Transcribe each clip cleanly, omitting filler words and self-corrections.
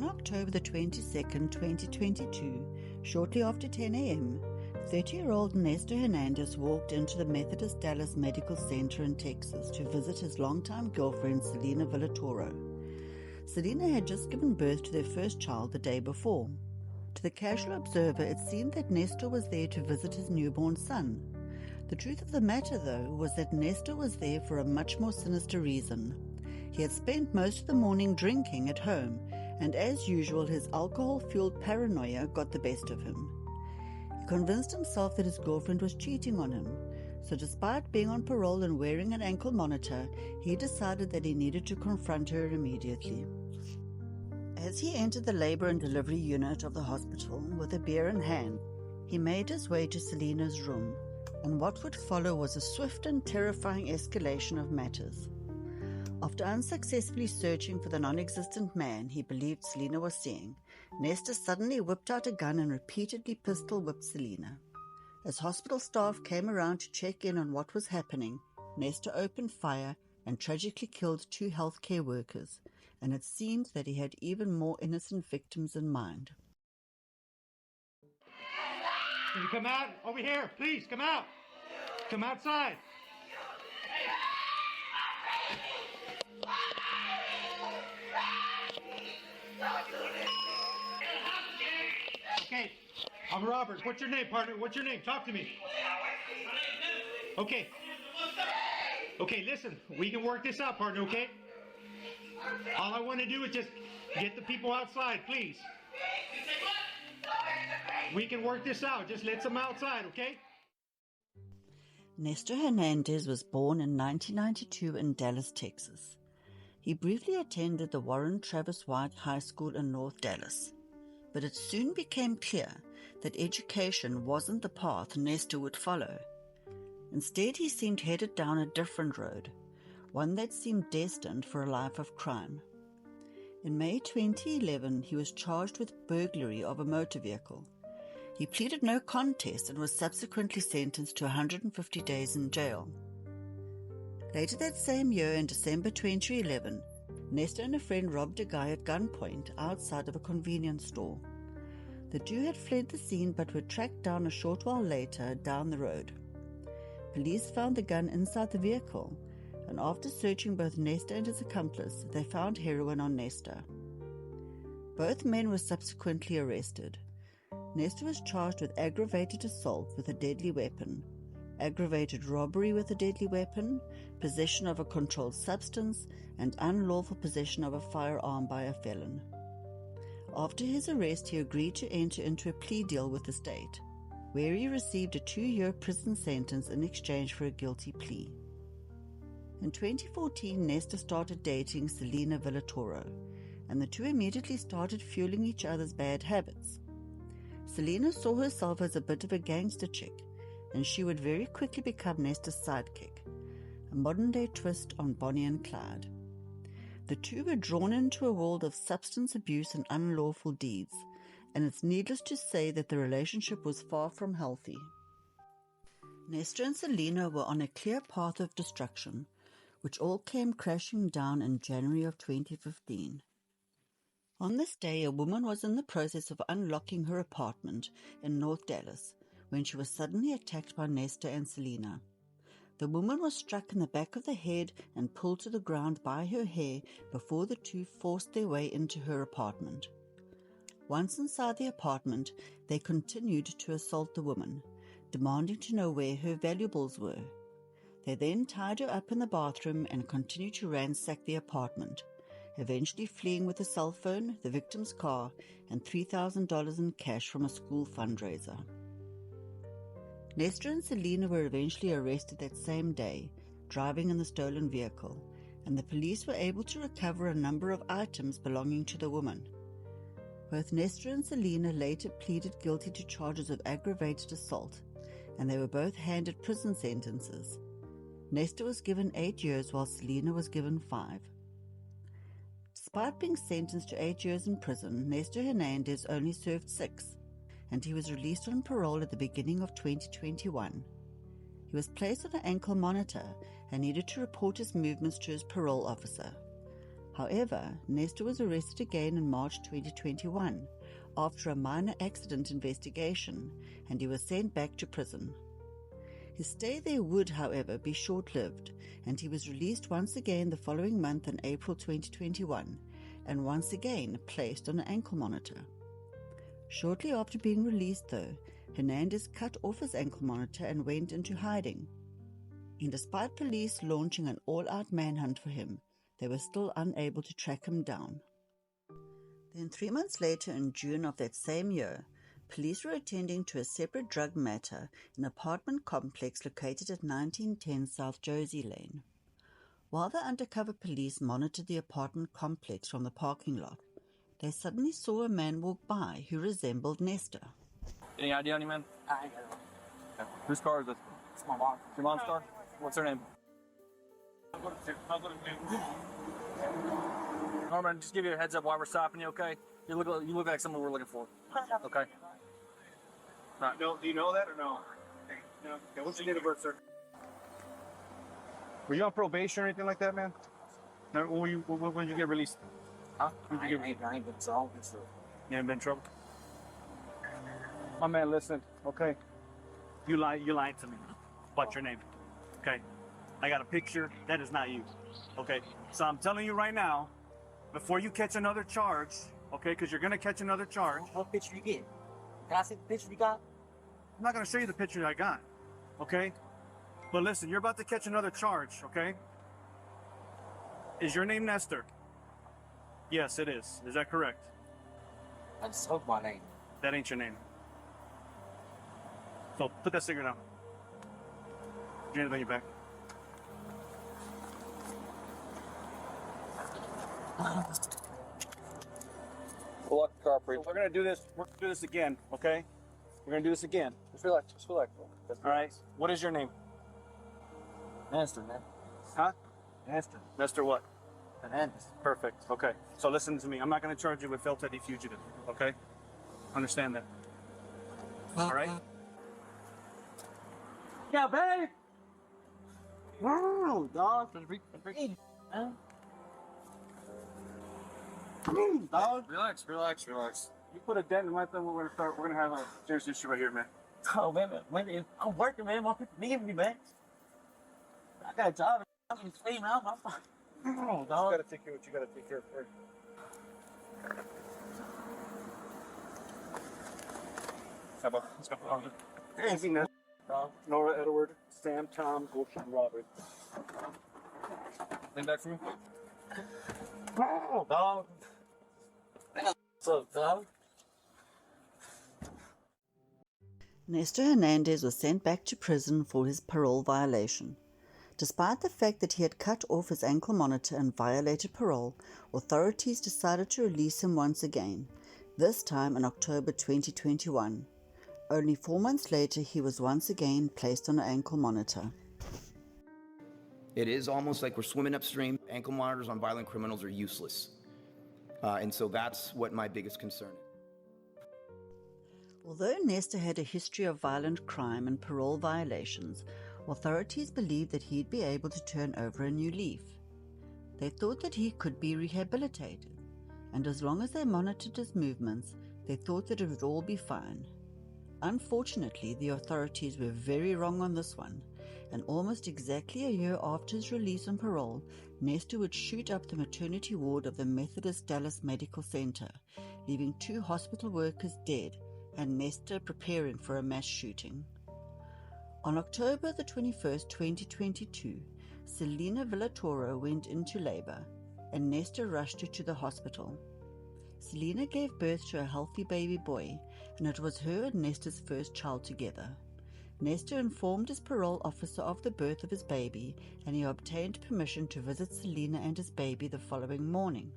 On October the 22nd, 2022, shortly after 10 a.m., 30-year-old Nestor Hernandez walked into the Methodist Dallas Medical Center in Texas to visit his longtime girlfriend, Selena Villatoro. Selena had just given birth to their first child the day before. To the casual observer, it seemed that Nestor was there to visit his newborn son. The truth of the matter, though, was that Nestor was there for a much more sinister reason. He had spent most of the morning drinking at home, and as usual, his alcohol-fueled paranoia got the best of him. He convinced himself that his girlfriend was cheating on him, so despite being on parole and wearing an ankle monitor, he decided that he needed to confront her immediately. As he entered the labor and delivery unit of the hospital with a beer in hand, he made his way to Selena's room, and what would follow was a swift and terrifying escalation of matters. After unsuccessfully searching for the non-existent man he believed Selena was seeing, Nestor suddenly whipped out a gun and repeatedly pistol-whipped Selena. As hospital staff came around to check in on what was happening, Nestor opened fire and tragically killed 2 healthcare workers, and it seemed that he had even more innocent victims in mind. Can you come out? Over here, please, come out. Come outside. Okay, I'm Robert. What's your name, partner? What's your name? Talk to me. Okay. Okay, listen, we can work this out, partner, okay? All I want to do is just get the people outside, please. We can work this out. Just let them outside, okay? Nestor Hernandez was born in 1992 in Dallas, Texas. He briefly attended the Warren Travis White High School in North Dallas, but it soon became clear that education wasn't the path Nestor would follow. Instead, he seemed headed down a different road, one that seemed destined for a life of crime. In May 2011, he was charged with burglary of a motor vehicle. He pleaded no contest and was subsequently sentenced to 150 days in jail. Later that same year, in December 2011, Nestor and a friend robbed a guy at gunpoint outside of a convenience store. The two had fled the scene but were tracked down a short while later down the road. Police found the gun inside the vehicle, and after searching both Nestor and his accomplice, they found heroin on Nestor. Both men were subsequently arrested. Nestor was charged with aggravated assault with a deadly weapon, aggravated robbery with a deadly weapon, possession of a controlled substance, and unlawful possession of a firearm by a felon. After his arrest, he agreed to enter into a plea deal with the state, where he received a 2-year prison sentence in exchange for a guilty plea. In 2014, Nestor started dating Selena Villatoro, and the two immediately started fueling each other's bad habits. Selena saw herself as a bit of a gangster chick, and she would very quickly become Nestor's sidekick, a modern-day twist on Bonnie and Clyde. The two were drawn into a world of substance abuse and unlawful deeds, and it's needless to say that the relationship was far from healthy. Nestor and Selena were on a clear path of destruction, which all came crashing down in January of 2015. On this day, a woman was in the process of unlocking her apartment in North Dallas when she was suddenly attacked by Nestor and Selena. The woman was struck in the back of the head and pulled to the ground by her hair before the two forced their way into her apartment. Once inside the apartment, they continued to assault the woman, demanding to know where her valuables were. They then tied her up in the bathroom and continued to ransack the apartment, eventually fleeing with a cell phone, the victim's car, and $3,000 in cash from a school fundraiser. Nestor and Selena were eventually arrested that same day, driving in the stolen vehicle, and the police were able to recover a number of items belonging to the woman. Both Nestor and Selena later pleaded guilty to charges of aggravated assault, and they were both handed prison sentences. Nestor was given 8 years while Selena was given 5. Despite being sentenced to 8 years in prison, Nestor Hernandez only served 6, and he was released on parole at the beginning of 2021. He was placed on an ankle monitor and needed to report his movements to his parole officer. However, Nestor was arrested again in March 2021 after a minor accident investigation, and he was sent back to prison. His stay there would, however, be short-lived, and he was released once again the following month in April 2021, and once again placed on an ankle monitor. Shortly after being released, though, Hernandez cut off his ankle monitor and went into hiding. And despite police launching an all-out manhunt for him, they were still unable to track him down. Then 3 months later, in June of that same year, police were attending to a separate drug matter in an apartment complex located at 1910 South Josie Lane. While the undercover police monitored the apartment complex from the parking lot, they suddenly saw a man walk by who resembled Nestor. Any idea on you, man? I know. Whose car is this? It's my mom. Your mom's car? What's her name? Norman, just give you a heads up while we're stopping you, okay? You look like someone we're looking for. Okay. Right. No, do you know that or no? No. Okay, what's your date of birth, sir? Were you on probation or anything like that, man? No, when did you get released? Huh? I ain't been solved. You haven't been in trouble? My man, listen, okay? You lied to me. What's your name? Okay? I got a picture. That is not you. Okay? So I'm telling you right now, before you catch another charge, okay, because you're going to catch another charge. What picture you get? Can I see the picture you got? I'm not going to show you the picture I got, okay? But listen, you're about to catch another charge, okay? Is your name Nestor? Yes, it is. Is that correct? I just hope my name. That ain't your name. So put that cigarette down. Do you have anything on your back? Pull up the car, please. We're gonna do this. We're gonna do this again, okay? We're gonna do this again. Just relax. Just relax. All right. What is your name? Nestor, man. Huh? Nestor. Nestor what? Hernandez. Perfect. Okay. So listen to me. I'm not gonna charge you with felony fugitive. Okay? Understand that. All right? Yeah, babe. Wow, dog. Dog. Relax. You put a dent in my thumb. We're gonna have a serious issue right here, man. Oh, man, I'm working, man. My people need me, man. I got a job. I'm in sleep now. Oh, dog. You gotta take care of what you gotta take care of first. How about let's go. Anything, man. Dog. Nora, Edward, Sam, Tom, Ocean, Robert. Lean back for me. Oh, dog. What's up, dog? Nestor Hernandez was sent back to prison for his parole violation. Despite the fact that he had cut off his ankle monitor and violated parole, authorities decided to release him once again, this time in October 2021. Only 4 months later, he was once again placed on an ankle monitor. It is almost like we're swimming upstream. Ankle monitors on violent criminals are useless. And so that's what my biggest concern is. Although Nestor had a history of violent crime and parole violations, authorities believed that he'd be able to turn over a new leaf. They thought that he could be rehabilitated, and as long as they monitored his movements, they thought that it would all be fine. Unfortunately, the authorities were very wrong on this one, and almost exactly a year after his release on parole, Nestor would shoot up the maternity ward of the Methodist Dallas Medical Center, leaving 2 hospital workers dead and Nestor preparing for a mass shooting. On October the 21st, 2022, Selena Villatoro went into labor, and Nestor rushed her to the hospital. Selena gave birth to a healthy baby boy, and it was her and Nestor's first child together. Nestor informed his parole officer of the birth of his baby, and he obtained permission to visit Selena and his baby the following morning.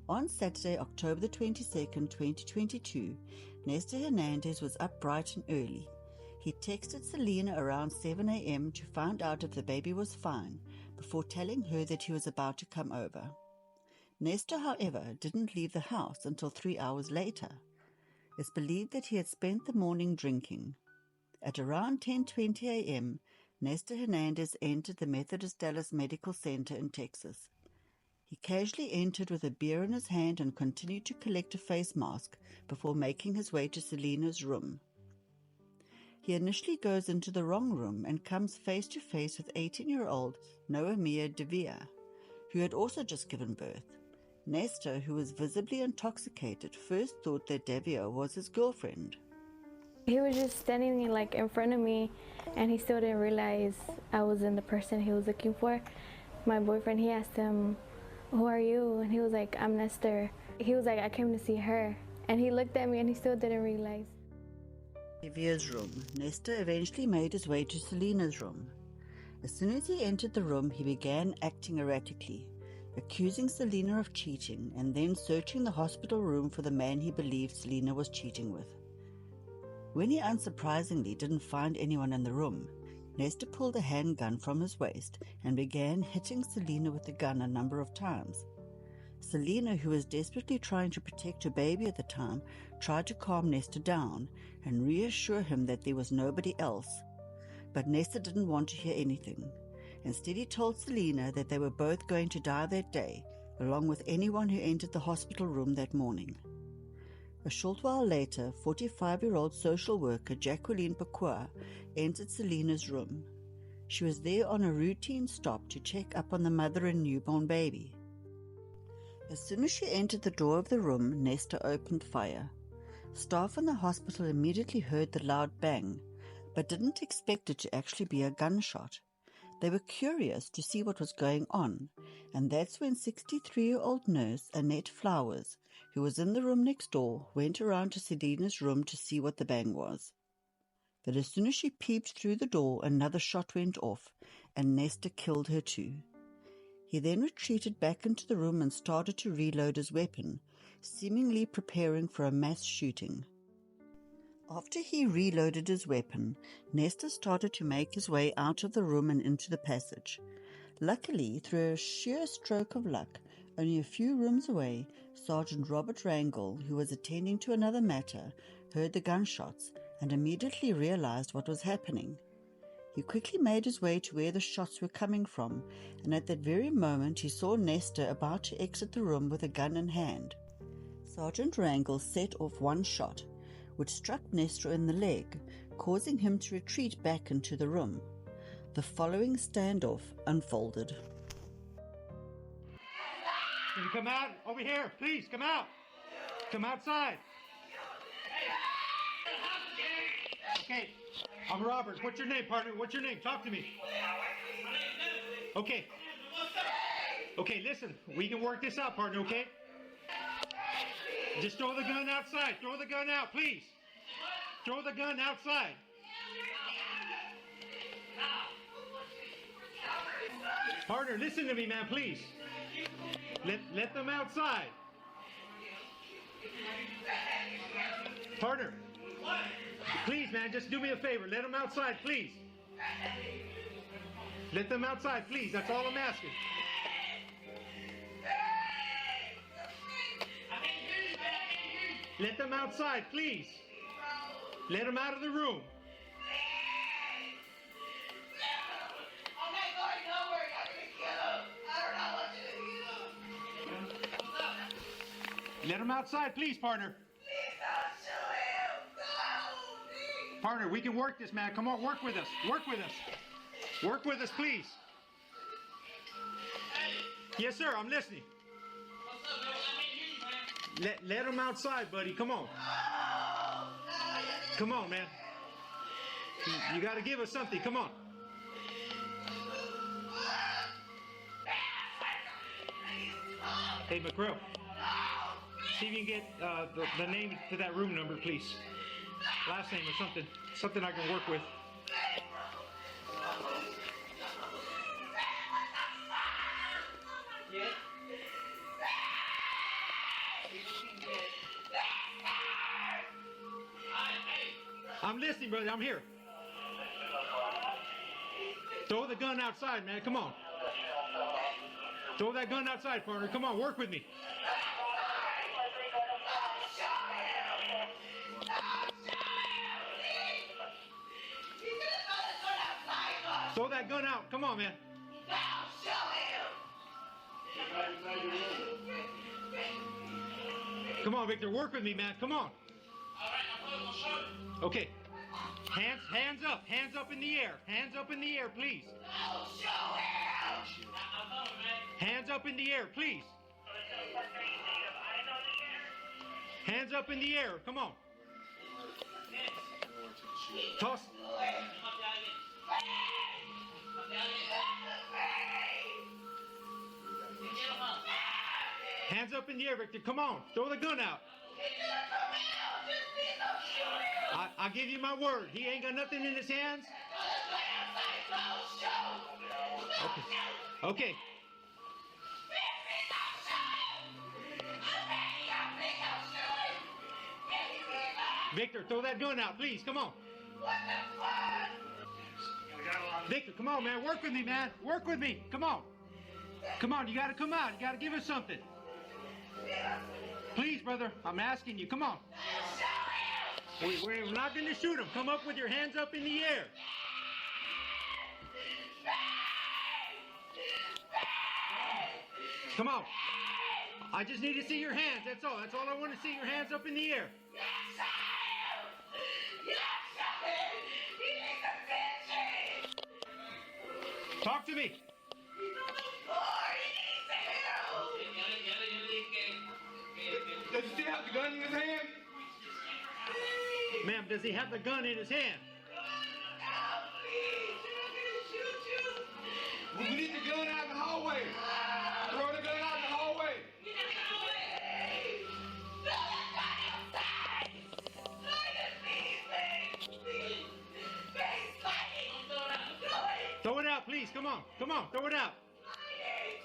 On Saturday, October the 22nd, 2022, Nestor Hernandez was up bright and early. He texted Selena around 7 a.m. to find out if the baby was fine, before telling her that he was about to come over. Nestor, however, didn't leave the house until 3 hours later. It's believed that he had spent the morning drinking. At around 10:20 a.m., Nestor Hernandez entered the Methodist Dallas Medical Center in Texas. He casually entered with a beer in his hand and continued to collect a face mask before making his way to Selena's room. He initially goes into the wrong room and comes face to face with 18-year-old Noemia Devere, who had also just given birth. Nestor, who was visibly intoxicated, first thought that Devere was his girlfriend. He was just standing like in front of me, and he still didn't realize I wasn't the person he was looking for. My boyfriend, he asked him, "Who are you?" And he was like, "I'm Nestor." He was like, "I came to see her." And he looked at me and he still didn't realize. Devere's room. Nestor eventually made his way to Selena's room. As soon as he entered the room, he began acting erratically, accusing Selena of cheating and then searching the hospital room for the man he believed Selena was cheating with. When he unsurprisingly didn't find anyone in the room, Nestor pulled a handgun from his waist and began hitting Selena with the gun a number of times. Selena, who was desperately trying to protect her baby at the time, tried to calm Nestor down and reassure him that there was nobody else. But Nestor didn't want to hear anything. Instead, he told Selena that they were both going to die that day, along with anyone who entered the hospital room that morning. A short while later, 45-year-old social worker Jacqueline Pokuaa entered Selena's room. She was there on a routine stop to check up on the mother and newborn baby. As soon as she entered the door of the room, Nestor opened fire. Staff in the hospital immediately heard the loud bang, but didn't expect it to actually be a gunshot. They were curious to see what was going on, and that's when 63-year-old nurse Annette Flowers, who was in the room next door, went around to Selena's room to see what the bang was. But as soon as she peeped through the door, another shot went off, and Nestor killed her too. He then retreated back into the room and started to reload his weapon, seemingly preparing for a mass shooting. After he reloaded his weapon, Nestor started to make his way out of the room and into the passage. Luckily, through a sheer stroke of luck, only a few rooms away, Sergeant Robert Rangel, who was attending to another matter, heard the gunshots and immediately realized what was happening. He quickly made his way to where the shots were coming from, and at that very moment he saw Nestor about to exit the room with a gun in hand. Sergeant Rangel set off one shot, which struck Nestor in the leg, causing him to retreat back into the room. The following standoff unfolded. Can you come out? Over here, please, come out. Come outside. Okay, I'm Robert. What's your name, partner? What's your name? Talk to me. Okay. Okay, listen, we can work this out, partner, okay? Just throw the gun outside. Throw the gun out, please. Throw the gun outside. Partner, listen to me, man, please. Let them outside. Partner, please, man, just do me a favor. Let them outside, please. Let them outside, please. That's all I'm asking. Let them outside, please. Let them out of the room. Let him outside, please, partner. Partner, we can work this, man. Come on, work with us. Work with us. Work with us, please. Yes, sir, I'm listening. Let him outside, buddy. Come on. Come on, man. You got to give us something. Come on. Hey, McCrill. See if you can get the name to that room number, please. Last name or something. Something I can work with. I'm listening, brother. I'm here. Throw the gun outside, man. Come on. Throw that gun outside, partner. Come on, work with me. Throw that gun out. Come on, man. Come on, Victor, work with me, man. Come on. Okay. Hands up in the air. Hands up in the air, please. Hands up in the air, please. Hands up in the air. Come on. Toss. Hands up in the air, Victor. Come on. Throw the gun out. I'll give you my word. He ain't got nothing in his hands. Okay. Victor, throw that gun out, please. Come on. Victor, come on, man. Work with me, man. Work with me. Come on. Come on. You got to come out. You got to give us something. Please, brother. I'm asking you. Come on. We're not going to shoot him. Come up with your hands up in the air. Come on. I just need to see your hands. That's all. That's all I want to see. Your hands up in the air. Talk to me. Does he still have the gun in his hand? Ma'am, does he have the gun in his hand? We need the gun out in the hallway. Throw the gun out in the hallway. Throw it out, please. Come on. Come on. Throw it out.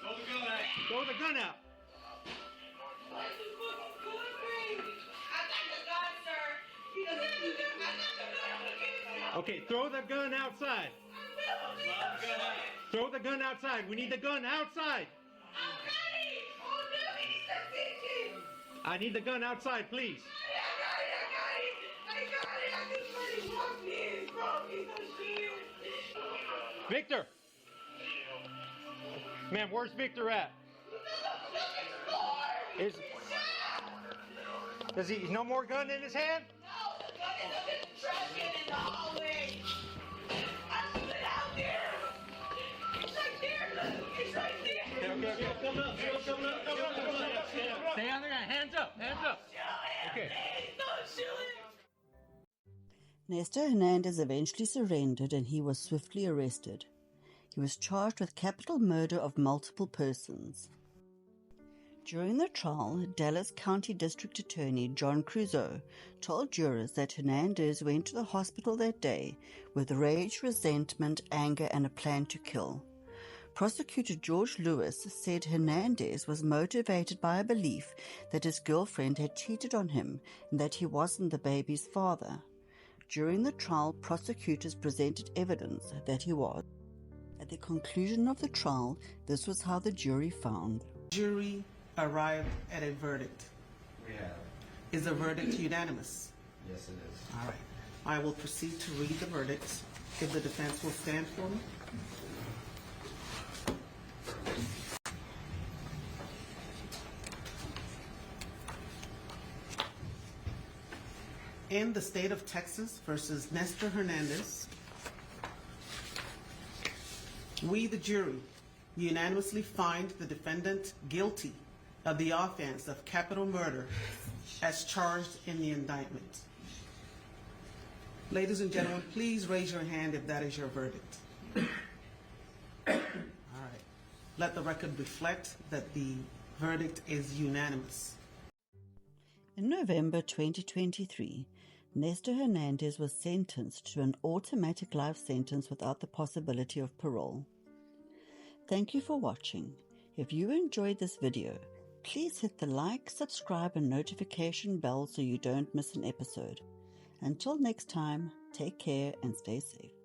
Throw the gun out. Throw the gun out. Okay, throw the gun outside. Throw the gun outside. We need the gun outside. I need the gun outside, please. Victor! Ma'am, where's Victor at? Does he no more gun in his hand? No, the gun is up in the trash can in the hallway. I put it out there. It's right there. Look, it's right there. Stay on there. Hands up. Hands up. Okay. Don't shoot him. Nestor Hernandez eventually surrendered and he was swiftly arrested. He was charged with capital murder of multiple persons. During the trial, Dallas County District Attorney John Creuzot told jurors that Hernandez went to the hospital that day with rage, resentment, anger, and a plan to kill. Prosecutor George Lewis said Hernandez was motivated by a belief that his girlfriend had cheated on him and that he wasn't the baby's father. During the trial, prosecutors presented evidence that he was. At the conclusion of the trial, this was how the jury found. Jury arrived at a verdict. We have. Is the verdict unanimous? Yes, it is. All right. I will proceed to read the verdict. If the defense will stand for me. In the state of Texas versus Nestor Hernandez, we, the jury, unanimously find the defendant guilty of the offense of capital murder as charged in the indictment. Ladies and gentlemen, please raise your hand if that is your verdict. All right. Let the record reflect that the verdict is unanimous. In November 2023, Nestor Hernandez was sentenced to an automatic life sentence without the possibility of parole. Thank you for watching. If you enjoyed this video, please hit the like, subscribe, and notification bell so you don't miss an episode. Until next time, take care and stay safe.